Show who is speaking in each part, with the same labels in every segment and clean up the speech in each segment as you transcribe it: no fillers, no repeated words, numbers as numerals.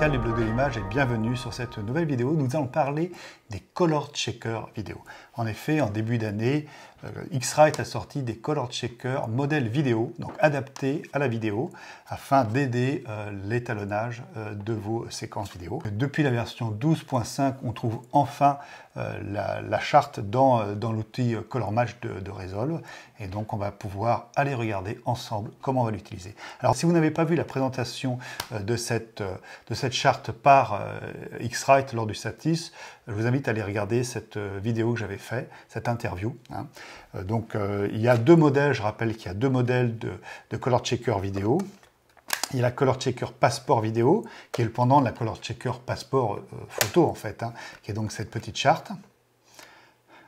Speaker 1: Pascal du blog de l'image et bienvenue sur cette nouvelle vidéo. Nous allons parler des color checkers vidéo. En effet, en début d'année, X-Rite a sorti des color checkers modèles vidéo, donc adaptés à la vidéo, afin d'aider l'étalonnage de vos séquences vidéo. Depuis la version 12.5, on trouve enfin la charte dans l'outil Color Match de Resolve, et donc on va pouvoir aller regarder ensemble comment on va l'utiliser. Alors si vous n'avez pas vu la présentation de cette charte par X-Rite lors du Satis, je vous invite à aller regarder cette vidéo que j'avais fait, cette interview. Hein. Il y a deux modèles, je rappelle qu'il y a deux modèles de Color Checker vidéo. Il y a la Color Checker Passport vidéo, qui est le pendant de la Color Checker Passport photo, en fait, hein, qui est donc cette petite charte.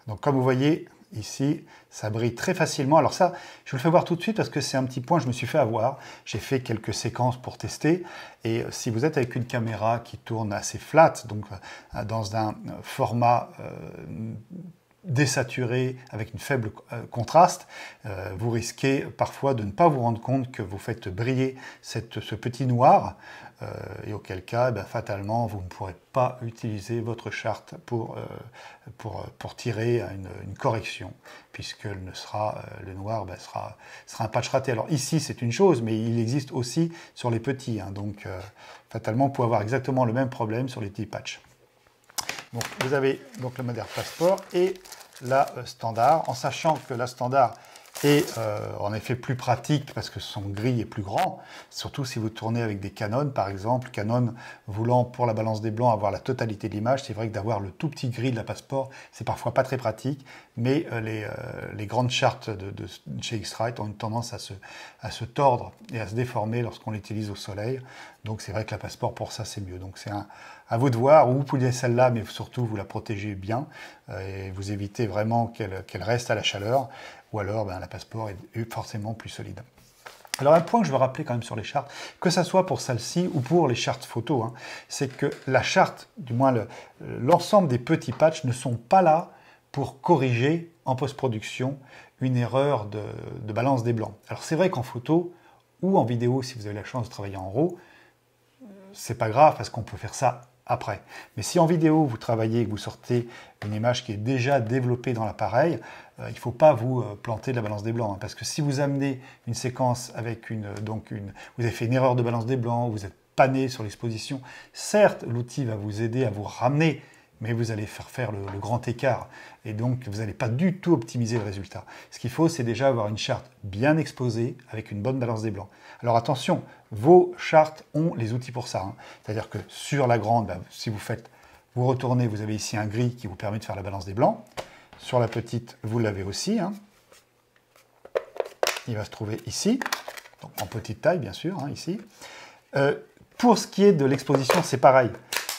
Speaker 1: Donc comme vous voyez, ici, ça brille très facilement. Alors ça, je vous le fais voir tout de suite parce que c'est un petit point que je me suis fait avoir. J'ai fait quelques séquences pour tester. Et si vous êtes avec une caméra qui tourne assez flat, donc dans un format désaturé, avec une faible contraste, vous risquez parfois de ne pas vous rendre compte que vous faites briller ce petit noir, et auquel cas, fatalement, vous ne pourrez pas utiliser votre charte pour tirer une correction, puisque le noir sera un patch raté. Alors ici, c'est une chose, mais il existe aussi sur les petits, hein, donc fatalement, vous pouvez avoir exactement le même problème sur les petits patchs. Donc, vous avez donc le modèle Passport et la standard, en sachant que la standard est en effet plus pratique parce que son gris est plus grand, surtout si vous tournez avec des Canon par exemple. Canon voulant pour la balance des blancs avoir la totalité de l'image, c'est vrai que d'avoir le tout petit gris de la Passport, c'est parfois pas très pratique, mais les grandes chartes de chez X-Rite ont une tendance à se tordre et à se déformer lorsqu'on l'utilise au soleil. Donc c'est vrai que la Passport pour ça c'est mieux. Donc c'est à vous de voir, ou vous pouvez celle-là, mais surtout vous la protégez bien et vous évitez vraiment qu'elle reste à la chaleur, ou alors la Passport est forcément plus solide. Alors un point que je veux rappeler quand même sur les chartes, que ce soit pour celle-ci ou pour les chartes photos, hein, c'est que la charte, du moins l'ensemble des petits patchs ne sont pas là pour corriger en post-production une erreur de balance des blancs. Alors c'est vrai qu'en photo ou en vidéo, si vous avez la chance de travailler en RAW, c'est pas grave parce qu'on peut faire ça après. Mais si en vidéo vous travaillez et que vous sortez une image qui est déjà développée dans l'appareil, il ne faut pas vous planter de la balance des blancs, hein, parce que si vous amenez une séquence avec vous avez fait une erreur de balance des blancs, vous êtes pané sur l'exposition, certes l'outil va vous aider à vous ramener, mais vous allez faire le grand écart, et donc vous n'allez pas du tout optimiser le résultat. Ce qu'il faut, c'est déjà avoir une charte bien exposée, avec une bonne balance des blancs. Alors attention, vos chartes ont les outils pour ça, hein. C'est-à-dire que sur la grande, si vous retournez, vous avez ici un gris qui vous permet de faire la balance des blancs. Sur la petite, vous l'avez aussi, hein. Il va se trouver ici, donc en petite taille bien sûr, hein, ici. Pour ce qui est de l'exposition, c'est pareil.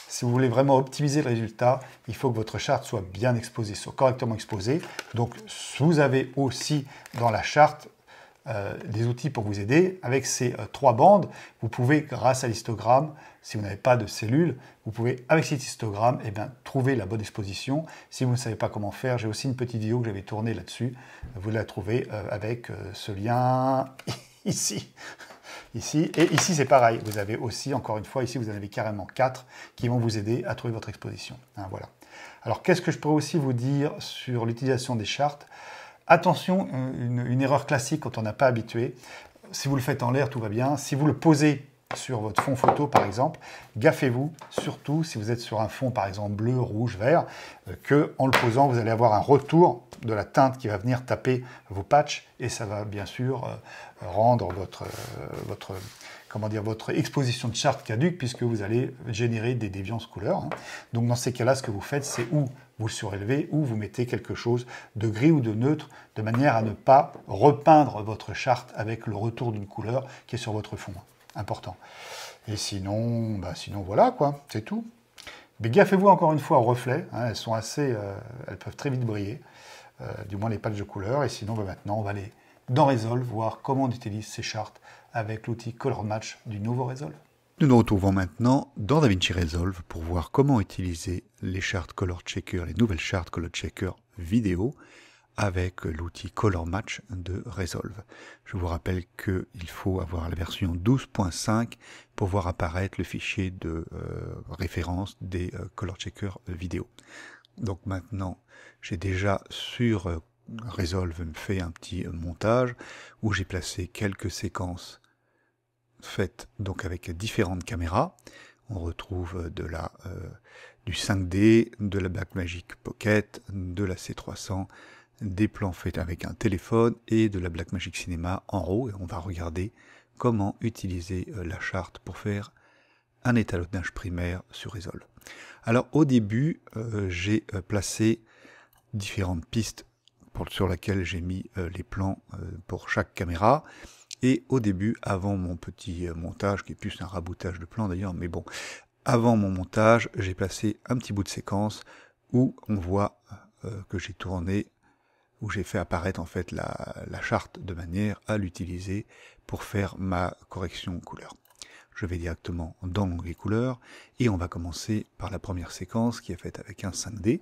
Speaker 1: Si vous voulez vraiment optimiser le résultat, il faut que votre charte soit bien exposée, soit correctement exposée. Donc, vous avez aussi dans la charte des outils pour vous aider. Avec ces trois bandes, vous pouvez, grâce à l'histogramme, si vous n'avez pas de cellule, vous pouvez, avec cet histogramme, trouver la bonne exposition. Si vous ne savez pas comment faire, j'ai aussi une petite vidéo que j'avais tournée là-dessus. Vous la trouvez avec ce lien ici. Ici, et ici c'est pareil, vous avez aussi, encore une fois, ici vous en avez carrément 4 qui vont vous aider à trouver votre exposition. Hein, voilà. Alors qu'est-ce que je pourrais aussi vous dire sur l'utilisation des chartes? Attention, une erreur classique quand on n'a pas habitué, si vous le faites en l'air, tout va bien. Si vous le posez sur votre fond photo par exemple, gaffez-vous, surtout si vous êtes sur un fond par exemple bleu, rouge, vert, qu'en le posant vous allez avoir un retour de la teinte qui va venir taper vos patchs, et ça va bien sûr rendre votre exposition de charte caduque, puisque vous allez générer des déviances couleurs. Hein. Donc dans ces cas-là, ce que vous faites, c'est ou vous le surélevez, ou vous mettez quelque chose de gris ou de neutre, de manière à ne pas repeindre votre charte avec le retour d'une couleur qui est sur votre fond. Important. Et sinon, voilà quoi, c'est tout. Mais gaffez-vous encore une fois aux reflets, hein, elles sont elles peuvent très vite briller, du moins les patchs de couleurs. Et sinon, maintenant, on va aller dans Resolve voir comment on utilise ces chartes avec l'outil Color Match du nouveau Resolve.
Speaker 2: Nous nous retrouvons maintenant dans DaVinci Resolve pour voir comment utiliser les chartes Color Checker, les nouvelles chartes Color Checker vidéo, avec l'outil Color Match de Resolve. Je vous rappelle qu'il faut avoir la version 12.5 pour voir apparaître le fichier de référence des Color Checker vidéo. Donc maintenant, j'ai déjà sur Resolve fait un petit montage où j'ai placé quelques séquences faites donc avec différentes caméras. On retrouve du 5D, de la Blackmagic Pocket, de la C300, des plans faits avec un téléphone et de la Blackmagic Cinema en RAW. Et on va regarder comment utiliser la charte pour faire un étalonnage primaire sur Resolve. Alors au début, j'ai placé différentes pistes sur lesquelles j'ai mis les plans pour chaque caméra. Et au début, avant mon petit montage, qui est plus un raboutage de plans d'ailleurs, mais bon, avant mon montage, j'ai placé un petit bout de séquence où on voit que j'ai tourné, où j'ai fait apparaître en fait la charte de manière à l'utiliser pour faire ma correction couleur. Je vais directement dans l'onglet couleur et on va commencer par la première séquence qui est faite avec un 5D.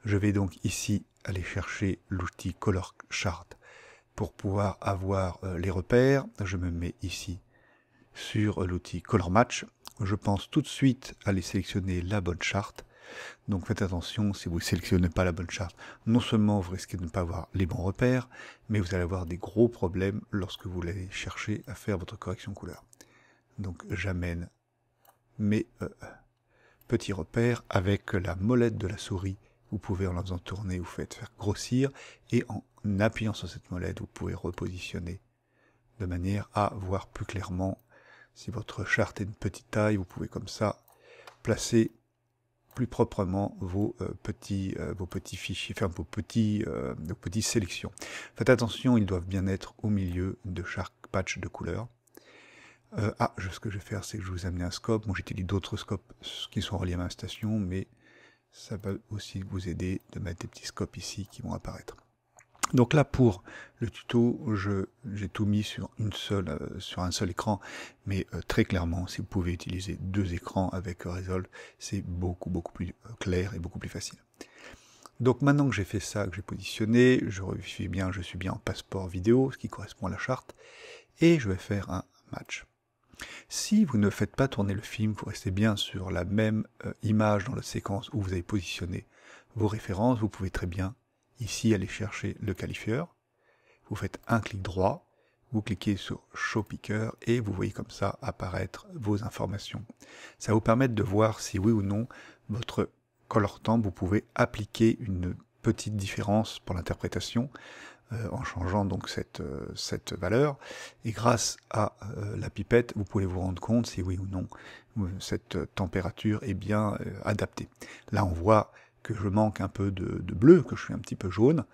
Speaker 2: Je vais donc ici aller chercher l'outil Color Chart pour pouvoir avoir les repères. Je me mets ici sur l'outil Color Match. Je pense tout de suite à aller sélectionner la bonne charte. Donc faites attention, si vous ne sélectionnez pas la bonne charte, non seulement vous risquez de ne pas avoir les bons repères, mais vous allez avoir des gros problèmes lorsque vous allez chercher à faire votre correction couleur. Donc j'amène mes petits repères avec la molette de la souris. Vous pouvez en la faisant tourner, vous faites faire grossir, et en appuyant sur cette molette, vous pouvez repositionner de manière à voir plus clairement. Si votre charte est de petite taille, vous pouvez comme ça placer plus proprement vos petits fichiers, enfin vos petites sélections. Faites attention, ils doivent bien être au milieu de chaque patch de couleur. Ce que je vais faire, c'est que je vais vous amener un scope. Moi, j'utilise d'autres scopes qui sont reliés à ma station, mais ça va aussi vous aider de mettre des petits scopes ici qui vont apparaître. Donc là, pour le tuto, j'ai tout mis sur un seul écran, mais très clairement, si vous pouvez utiliser deux écrans avec Resolve, c'est beaucoup plus clair et beaucoup plus facile. Donc maintenant que j'ai fait ça, que j'ai positionné, je suis bien en passeport vidéo, ce qui correspond à la charte, et je vais faire un match. Si vous ne faites pas tourner le film, vous restez bien sur la même image dans la séquence où vous avez positionné vos références, vous pouvez très bien ici aller chercher le qualifieur, vous faites un clic droit, vous cliquez sur Show Picker et vous voyez comme ça apparaître vos informations. Ça va vous permettre de voir si oui ou non votre color temp, vous pouvez appliquer une petite différence pour l'interprétation en changeant donc cette valeur, et grâce à la pipette, vous pouvez vous rendre compte si oui ou non cette température est bien adaptée. Là on voit que je manque un peu de bleu, que je suis un petit peu jaune,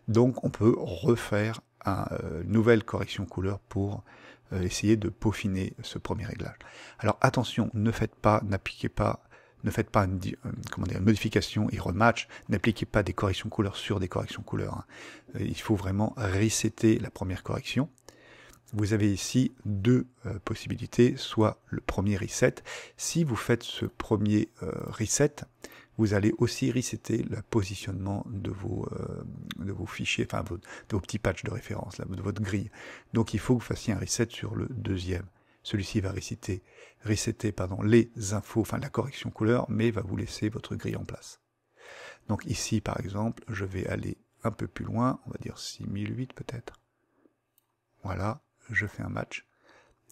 Speaker 2: donc on peut refaire une nouvelle correction couleur pour essayer de peaufiner ce premier réglage. Alors attention, ne faites pas une modification et rematch, n'appliquez pas des corrections couleurs sur des corrections couleurs. Il faut vraiment resetter la première correction. Vous avez ici deux possibilités, soit le premier reset. Si vous faites ce premier reset, vous allez aussi resetter le positionnement de vos fichiers, enfin de vos petits patchs de référence, de votre grille. Donc il faut que vous fassiez un reset sur le deuxième. Celui-ci va resetter les infos, enfin la correction couleur, mais va vous laisser votre grille en place. Donc ici, par exemple, je vais aller un peu plus loin, on va dire 6008 peut-être. Voilà, je fais un match.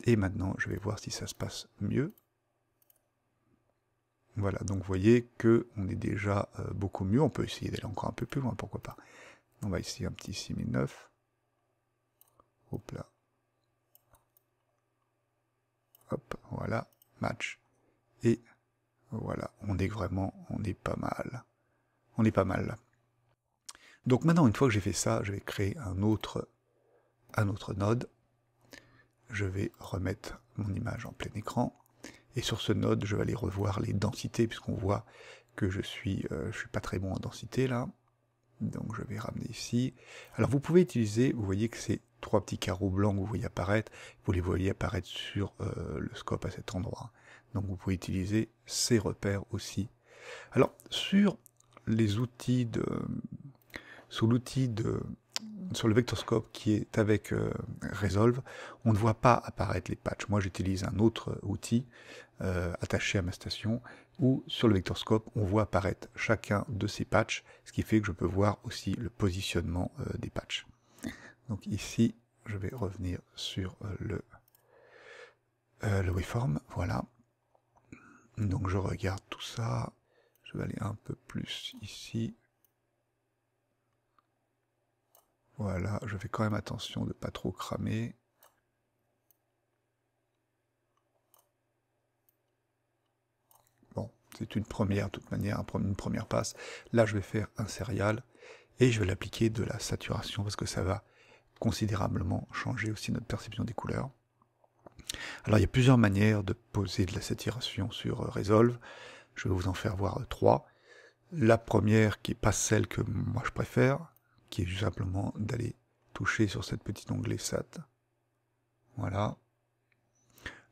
Speaker 2: Et maintenant, je vais voir si ça se passe mieux. Voilà, donc vous voyez qu'on est déjà beaucoup mieux. On peut essayer d'aller encore un peu plus loin, pourquoi pas. On va essayer un petit 6009. Hop là. Hop, voilà, match. Et voilà, on est pas mal. On est pas mal là. Donc maintenant, une fois que j'ai fait ça, je vais créer un autre node. Je vais remettre mon image en plein écran. Et sur ce node, je vais aller revoir les densités, puisqu'on voit que je suis pas très bon en densité là. Donc je vais ramener ici. Alors vous pouvez utiliser, vous voyez que ces trois petits carreaux blancs que vous voyez apparaître, vous les voyez apparaître sur le scope à cet endroit. Donc vous pouvez utiliser ces repères aussi. Alors sur les outils sur l'outil sur le vectorscope qui est avec Resolve, on ne voit pas apparaître les patchs. Moi, j'utilise un autre outil attaché à ma station, où sur le vectorscope, on voit apparaître chacun de ces patchs, ce qui fait que je peux voir aussi le positionnement des patchs. Donc ici, je vais revenir sur le waveform, voilà. Donc je regarde tout ça, je vais aller un peu plus ici. Voilà, je fais quand même attention de ne pas trop cramer. Bon, c'est une première, de toute manière, une première passe. Là, je vais faire un serial et je vais l'appliquer de la saturation parce que ça va considérablement changer aussi notre perception des couleurs. Alors, il y a plusieurs manières de poser de la saturation sur Resolve. Je vais vous en faire voir 3. La première, qui n'est pas celle que moi je préfère, qui est juste simplement d'aller toucher sur cette petite onglet SAT. Voilà.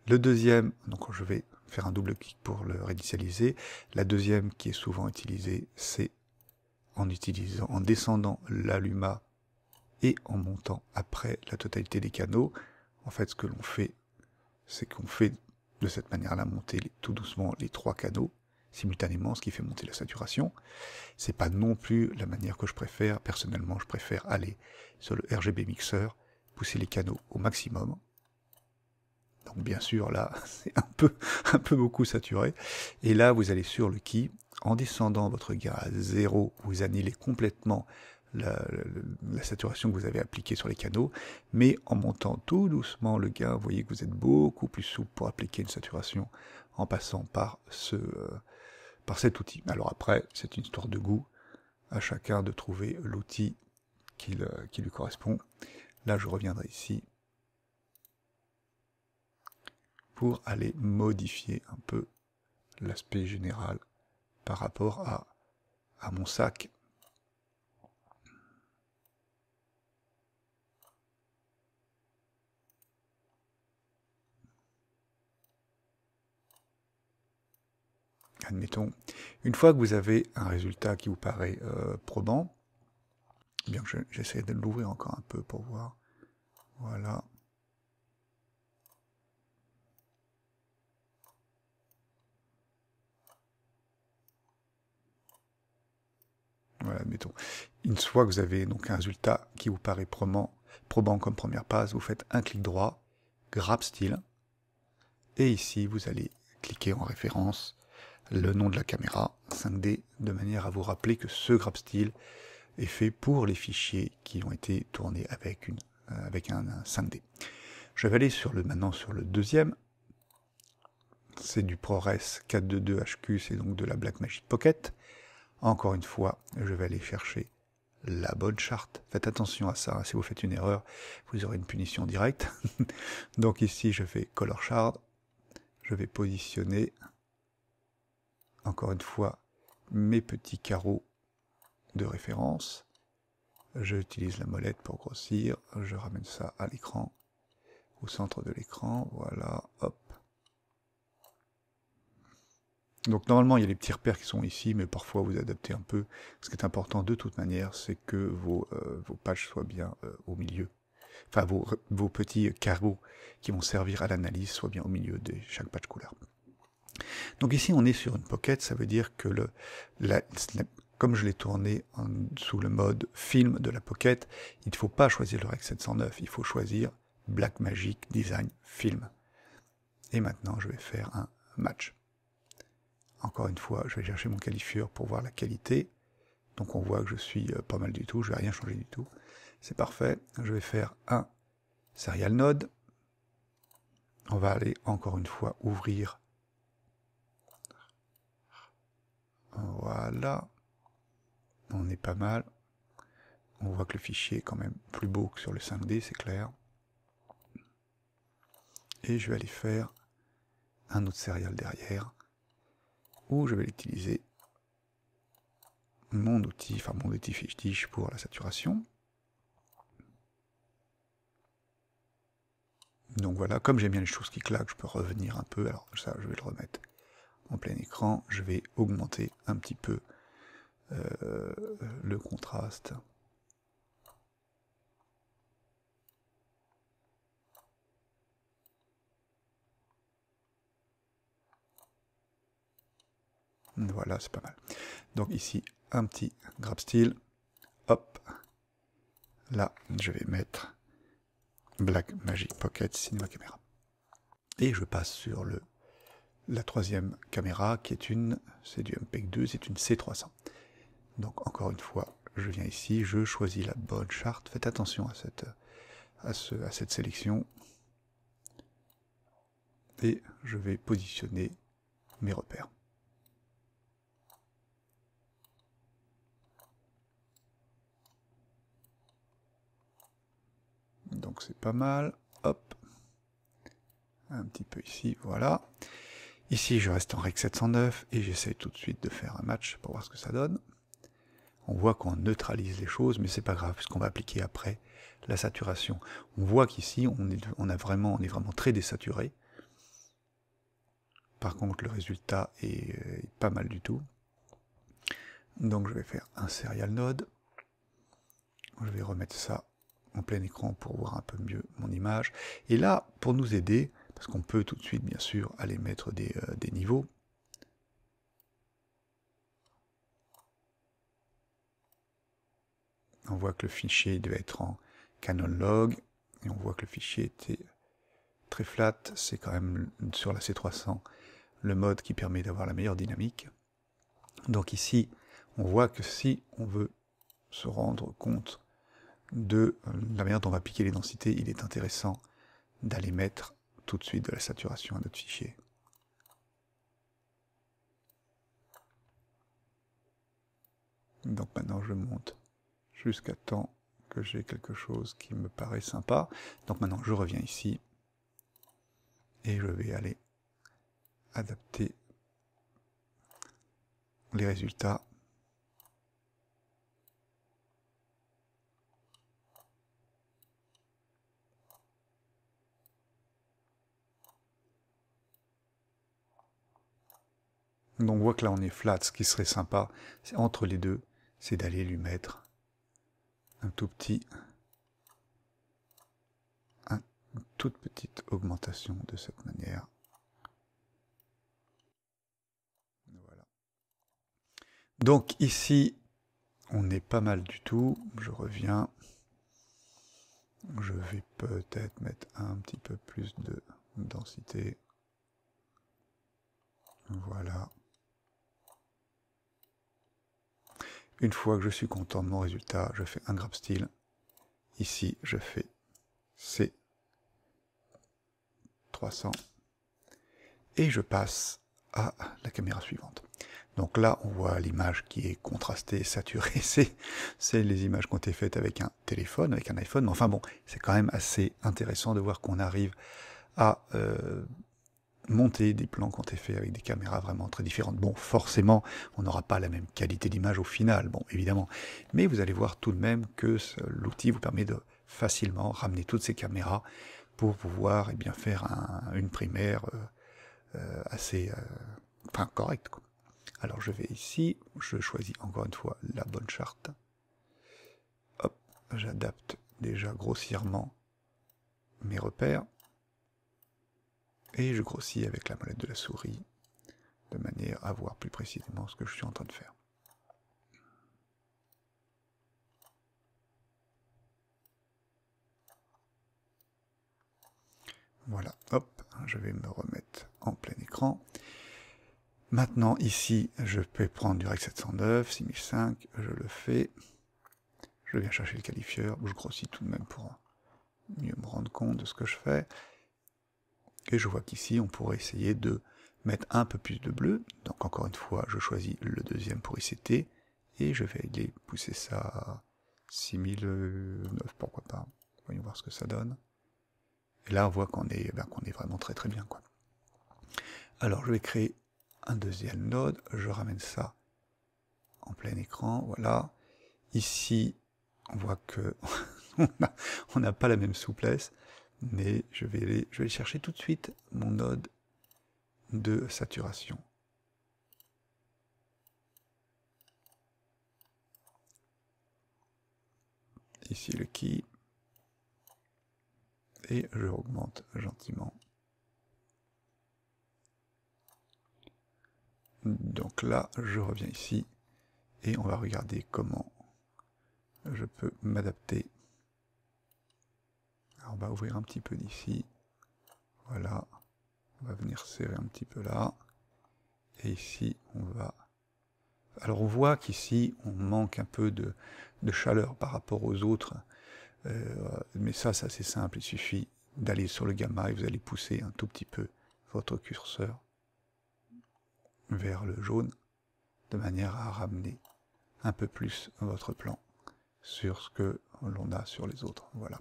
Speaker 2: Le deuxième, donc je vais faire un double clic pour le réinitialiser. La deuxième qui est souvent utilisée, c'est en descendant l'alluma et en montant après la totalité des canaux. En fait, ce que l'on fait, c'est qu'on fait de cette manière-là monter tout doucement les 3 canaux simultanément, ce qui fait monter la saturation. C'est pas non plus la manière que je préfère. Personnellement, je préfère aller sur le RGB mixeur, pousser les canaux au maximum. Donc bien sûr, là, c'est un peu beaucoup saturé. Et là, vous allez sur le key, en descendant votre gain à 0, vous annulez complètement la saturation que vous avez appliquée sur les canaux, mais en montant tout doucement le gain, vous voyez que vous êtes beaucoup plus souple pour appliquer une saturation en passant par cet outil. Alors après, c'est une histoire de goût, à chacun de trouver l'outil qui lui correspond. Là, je reviendrai ici pour aller modifier un peu l'aspect général par rapport à mon sac. Admettons, une fois que vous avez un résultat qui vous paraît probant, bien que j'essaie de l'ouvrir encore un peu pour voir. Voilà. Voilà, admettons. Une fois que vous avez donc un résultat qui vous paraît probant comme première passe, vous faites un clic droit, Grab Style, et ici vous allez cliquer en référence le nom de la caméra 5D, de manière à vous rappeler que ce Grab Style est fait pour les fichiers qui ont été tournés avec un 5D. Je vais aller maintenant sur le deuxième. C'est du ProRes 422HQ, c'est donc de la Blackmagic Pocket. Encore une fois, je vais aller chercher la bonne charte. Faites attention à ça, si vous faites une erreur, vous aurez une punition directe. Donc ici, je fais Color Shard. Je vais positionner, encore une fois, mes petits carreaux de référence. J'utilise la molette pour grossir. Je ramène ça à l'écran, au centre de l'écran. Voilà, hop. Donc normalement, il y a les petits repères qui sont ici, mais parfois vous adaptez un peu. Ce qui est important de toute manière, c'est que vos pages soient bien au milieu. Enfin, vos petits carreaux qui vont servir à l'analyse soient bien au milieu de chaque page couleur. Donc ici, on est sur une pocket, ça veut dire que comme je l'ai tourné sous le mode film de la pocket, il ne faut pas choisir le Rec 709, il faut choisir Blackmagic Design Film. Et maintenant, je vais faire un match. Encore une fois, je vais chercher mon qualifieur pour voir la qualité. Donc on voit que je suis pas mal du tout, je ne vais rien changer du tout. C'est parfait. Je vais faire un serial node. On va aller encore une fois ouvrir. Voilà. On est pas mal. On voit que le fichier est quand même plus beau que sur le 5D, c'est clair. Et je vais aller faire un autre serial derrière, où je vais utiliser mon outil Fishdish pour la saturation. Donc voilà, comme j'aime bien les choses qui claquent, je peux revenir un peu. Alors ça, je vais le remettre en plein écran. Je vais augmenter un petit peu le contraste. Voilà, c'est pas mal. Donc ici, un petit grab style. Hop. Là, je vais mettre Blackmagic Pocket Cinema Camera. Et je passe sur la troisième caméra qui est c'est du MPEG 2, c'est une C300. Donc encore une fois, je viens ici, je choisis la bonne charte. Faites attention à cette sélection. Et je vais positionner mes repères. Donc c'est pas mal. Hop. Un petit peu ici, voilà. Ici, je reste en Rec 709 et j'essaie tout de suite de faire un match pour voir ce que ça donne. On voit qu'on neutralise les choses, mais c'est pas grave, puisqu'on va appliquer après la saturation. On voit qu'ici, on est vraiment très désaturé. Par contre, le résultat est pas mal du tout. Donc je vais faire un serial node. Je vais remettre ça en plein écran pour voir un peu mieux mon image. Et là, pour nous aider, parce qu'on peut tout de suite, bien sûr, aller mettre des niveaux. On voit que le fichier devait être en Canon log, et on voit que le fichier était très flat. C'est quand même sur la C300 le mode qui permet d'avoir la meilleure dynamique. Donc ici, on voit que si on veut se rendre compte de la manière dont on va appliquer les densités, il est intéressant d'aller mettre tout de suite de la saturation à notre fichier. Donc maintenant je monte jusqu'à temps que j'ai quelque chose qui me paraît sympa. Donc maintenant je reviens ici et je vais aller adapter les résultats. Donc on voit que là on est flat. Ce qui serait sympa, c'est entre les deux, c'est d'aller lui mettre un tout petit, une toute petite augmentation de cette manière. Voilà. Donc ici, on est pas mal du tout. Je reviens. Je vais peut-être mettre un petit peu plus de densité. Voilà. Une fois que je suis content de mon résultat, je fais un grab style. Ici, je fais C300. Et je passe à la caméra suivante. Donc là, on voit l'image qui est contrastée, saturée. C'est les images qui ont été faites avec un téléphone, avec un iPhone. Mais enfin bon, c'est quand même assez intéressant de voir qu'on arrive à monter des plans qui ont été faits avec des caméras vraiment très différentes. Bon, forcément, on n'aura pas la même qualité d'image au final, bon, évidemment. Mais vous allez voir tout de même que l'outil vous permet de facilement ramener toutes ces caméras pour pouvoir bien, faire une primaire assez correcte, quoi. Alors je vais ici, je choisis encore une fois la bonne charte. Hop, j'adapte déjà grossièrement mes repères. Et je grossis avec la molette de la souris, de manière à voir plus précisément ce que je suis en train de faire. Voilà, hop, je vais me remettre en plein écran. Maintenant, ici, je peux prendre du Rec 709, 6005, je le fais. Je viens chercher le qualifieur, je grossis tout de même pour mieux me rendre compte de ce que je fais. Et je vois qu'ici, on pourrait essayer de mettre un peu plus de bleu. Donc encore une fois, je choisis le deuxième pour ICT. Et je vais aller pousser ça à 6009, pourquoi pas. Voyons voir ce que ça donne. Et là, on voit qu'on est vraiment très très bien, quoi. Alors, je vais créer un deuxième node. Je ramène ça en plein écran, voilà. Ici, on voit que on n'a pas la même souplesse. Mais je vais aller chercher tout de suite mon node de saturation. Ici le key. Et je augmente gentiment Donc là, je reviens ici et on va regarder comment je peux m'adapter. On va ouvrir un petit peu d'ici. Voilà. On va venir serrer un petit peu là. Et ici, on va... Alors on voit qu'ici, on manque un peu de chaleur par rapport aux autres. Mais ça, c'est assez simple. Il suffit d'aller sur le gamma et vous allez pousser un tout petit peu votre curseur vers le jaune, de manière à ramener un peu plus votre plan sur ce que l'on a sur les autres. Voilà.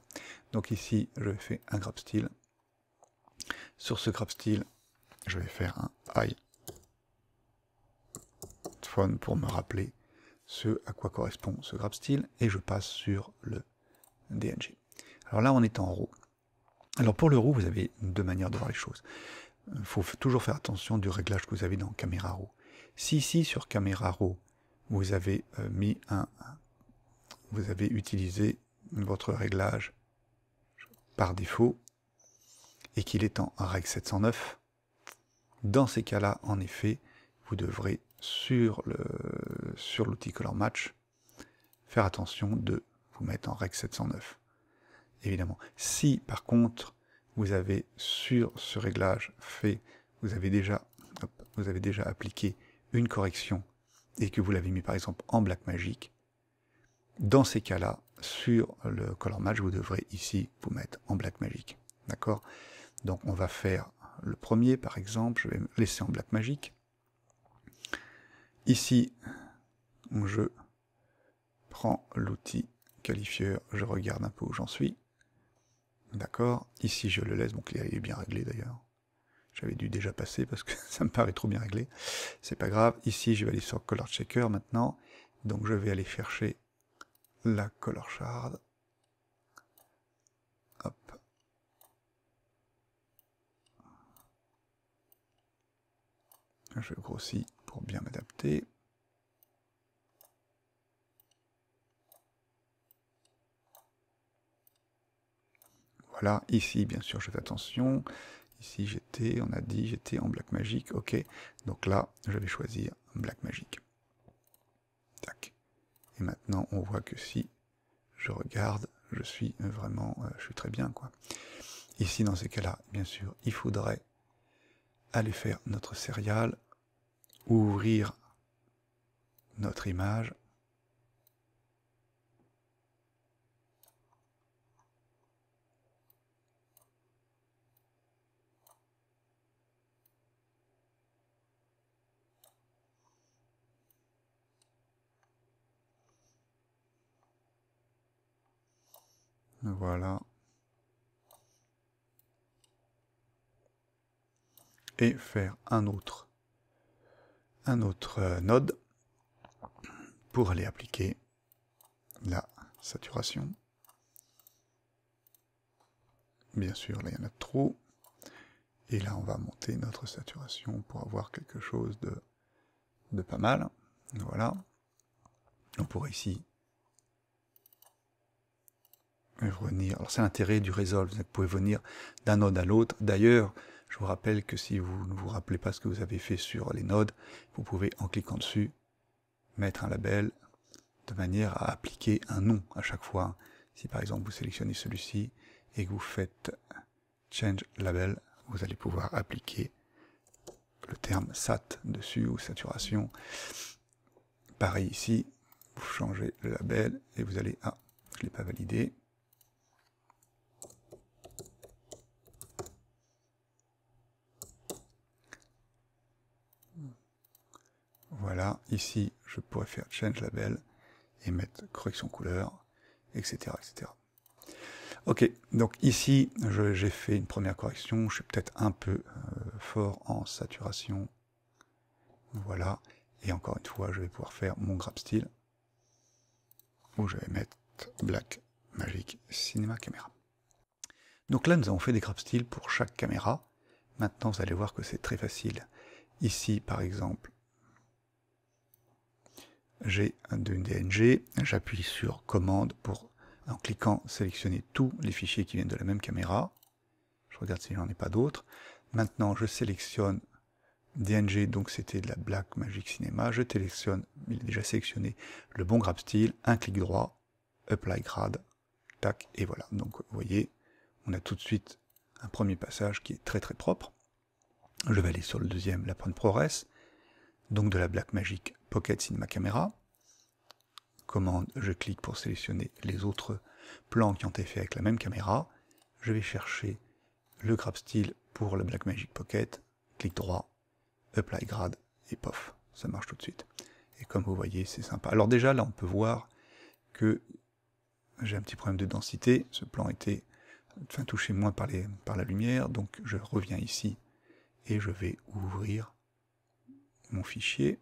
Speaker 2: Donc ici, je fais un grab style. Sur ce grab style, je vais faire un high phone pour me rappeler ce à quoi correspond ce grab style, et je passe sur le DNG. Alors là, on est en RAW. Alors pour le RAW, vous avez deux manières de voir les choses. Il faut toujours faire attention du réglage que vous avez dans Caméra RAW. Si ici, sur Caméra RAW, vous avez vous avez utilisé votre réglage par défaut, et qu'il est en Reg 709, dans ces cas-là, en effet, vous devrez, sur l'outil Color Match, faire attention de vous mettre en Reg 709. Évidemment. Si, par contre, vous avez, sur ce réglage vous avez déjà appliqué une correction, et que vous l'avez mis, par exemple, en Blackmagic, dans ces cas-là, sur le Color Match, vous devrez ici vous mettre en Blackmagic. D'accord? Donc on va faire le premier, par exemple, je vais me laisser en Blackmagic. Ici, je prends l'outil qualifieur, je regarde un peu où j'en suis. D'accord? Ici, je le laisse, donc il est bien réglé d'ailleurs. J'avais dû déjà passer parce que ça me paraît trop bien réglé. C'est pas grave. Ici, je vais aller sur Color Checker maintenant. Donc je vais aller chercher la Color Shard. Hop. Je grossis pour bien m'adapter. Voilà, ici, bien sûr, je fais attention. Ici, on a dit, j'étais en Blackmagic, ok. Donc là, je vais choisir Blackmagic. Tac. Et maintenant, on voit que si je regarde, je suis vraiment, je suis très bien, quoi. Ici, dans ces cas-là, bien sûr, il faudrait aller faire notre serial, ouvrir notre image, voilà, et faire un autre node pour aller appliquer la saturation. Bien sûr, là il y en a trop, et là on va monter notre saturation pour avoir quelque chose de pas mal. Voilà, on pourrait ici revenir. Alors c'est l'intérêt du Resolve, vous pouvez venir d'un node à l'autre. D'ailleurs, je vous rappelle que si vous ne vous rappelez pas ce que vous avez fait sur les nodes, vous pouvez, en cliquant dessus, mettre un label de manière à appliquer un nom à chaque fois. Si par exemple vous sélectionnez celui-ci et que vous faites Change Label, vous allez pouvoir appliquer le terme SAT dessus, ou saturation. Pareil ici, vous changez le label et vous allez... Ah, je ne l'ai pas validé. Voilà, ici, je pourrais faire Change Label et mettre correction couleur, etc. etc. Ok, donc ici, j'ai fait une première correction, je suis peut-être un peu fort en saturation. Voilà, et encore une fois, je vais pouvoir faire mon grab style, où je vais mettre Blackmagic Cinema Camera. Donc là, nous avons fait des grab styles pour chaque caméra. Maintenant, vous allez voir que c'est très facile. Ici, par exemple, j'ai un DNG, j'appuie sur commande pour, en cliquant, sélectionner tous les fichiers qui viennent de la même caméra. Je regarde si j'en ai pas d'autres. Maintenant, je sélectionne DNG, donc c'était de la Blackmagic Cinema. Je sélectionne, il est déjà sélectionné, le bon grab style, un clic droit, Apply Grade, tac, et voilà. Donc vous voyez, on a tout de suite un premier passage qui est très très propre. Je vais aller sur le deuxième, la Point ProRes, donc de la Blackmagic Pocket Cinema Camera. Commande, je clique pour sélectionner les autres plans qui ont été faits avec la même caméra. Je vais chercher le grab style pour la Blackmagic Pocket, clic droit, Apply Grade, et pof, ça marche tout de suite. Et comme vous voyez, c'est sympa. Alors déjà, là, on peut voir que j'ai un petit problème de densité. Ce plan était touché moins par la lumière, donc je reviens ici et je vais ouvrir mon fichier.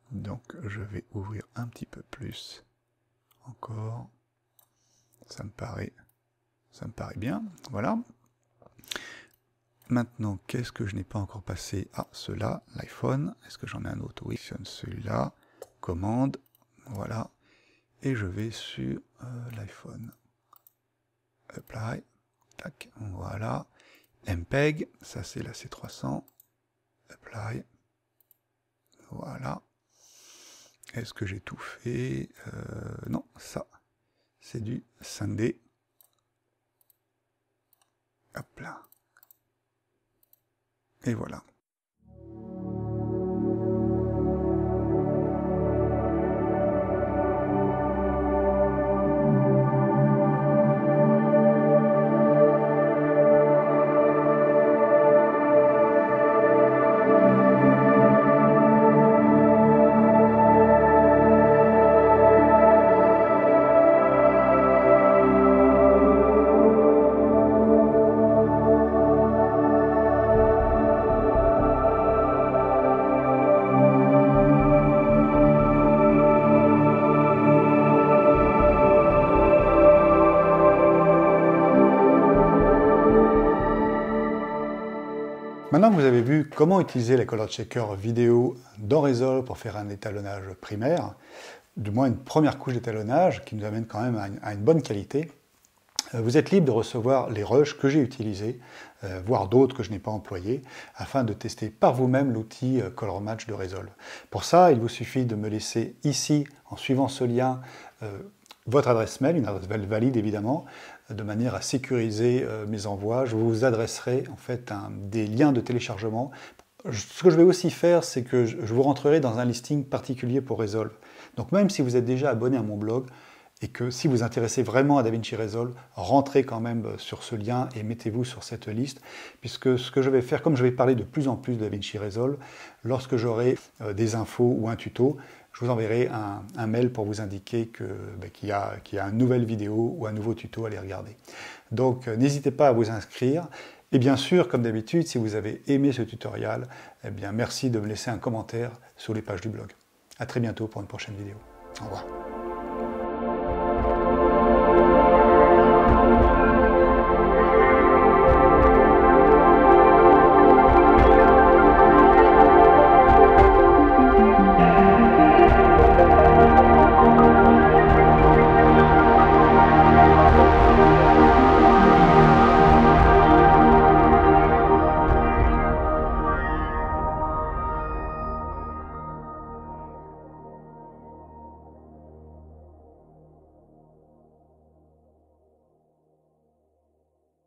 Speaker 2: Donc je vais ouvrir un petit peu plus encore. Ça me paraît bien. Voilà. Maintenant, qu'est-ce que je n'ai pas encore passé? Ah, cela, l'iPhone. Est-ce que j'en ai un autre? Oui, celui-là. Commande. Voilà. Et je vais sur l'iPhone. Apply. Tac. Voilà. MPEG. Ça, c'est la C300. Apply. Voilà. Est-ce que j'ai tout fait? Non, ça. C'est du 5D. Hop là. Et voilà.
Speaker 1: Maintenant que vous avez vu comment utiliser la Color Checker vidéo dans Resolve pour faire un étalonnage primaire, du moins une première couche d'étalonnage qui nous amène quand même à une bonne qualité, vous êtes libre de recevoir les rushs que j'ai utilisés, voire d'autres que je n'ai pas employés, afin de tester par vous-même l'outil Color Match de Resolve. Pour ça, il vous suffit de me laisser ici, en suivant ce lien, votre adresse mail, une adresse mail valide évidemment, de manière à sécuriser mes envois. Je vous adresserai en fait des liens de téléchargement. Ce que je vais aussi faire, c'est que je vous rentrerai dans un listing particulier pour Resolve. Donc même si vous êtes déjà abonné à mon blog, et que si vous intéressez vraiment à DaVinci Resolve, rentrez quand même sur ce lien et mettez-vous sur cette liste, puisque ce que je vais faire, comme je vais parler de plus en plus de DaVinci Resolve, lorsque j'aurai des infos ou un tuto, je vous enverrai un mail pour vous indiquer qu'il y a une nouvelle vidéo ou un nouveau tuto à aller regarder. Donc n'hésitez pas à vous inscrire. Et bien sûr, comme d'habitude, si vous avez aimé ce tutoriel, eh bien merci de me laisser un commentaire sur les pages du blog. À très bientôt pour une prochaine vidéo. Au revoir.